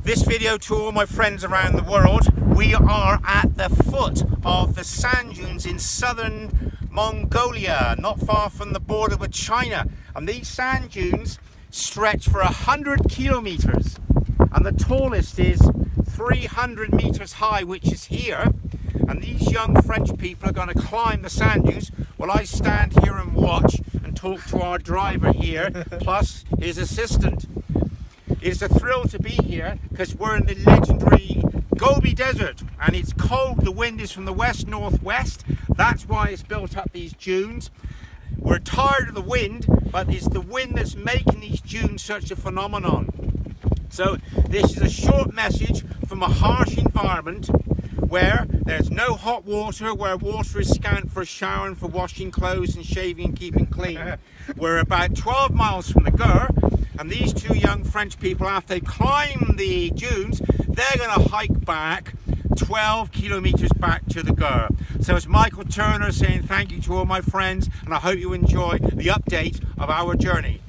This video to all my friends around the world. We are at the foot of the sand dunes in southern Mongolia, not far from the border with China. And these sand dunes stretch for 100 kilometers. And the tallest is 300 meters high, which is here. And these young French people are going to climb the sand dunes while I stand here and watch and talk to our driver here, plus his assistant. It's a thrill to be here because we're in the legendary Gobi Desert and it's cold. The wind is from the west-northwest. That's why it's built up these dunes. We're tired of the wind, but it's the wind that's making these dunes such a phenomenon. So this is a short message from a harsh environment where there's no hot water, where water is scant for showering, for washing clothes and shaving and keeping clean. We're about 12 miles from the Gur, and these two young French people, after they climb the dunes, they're going to hike back 12 kilometers back to the Gur. So it's Michael Turner saying thank you to all my friends, and I hope you enjoy the update of our journey.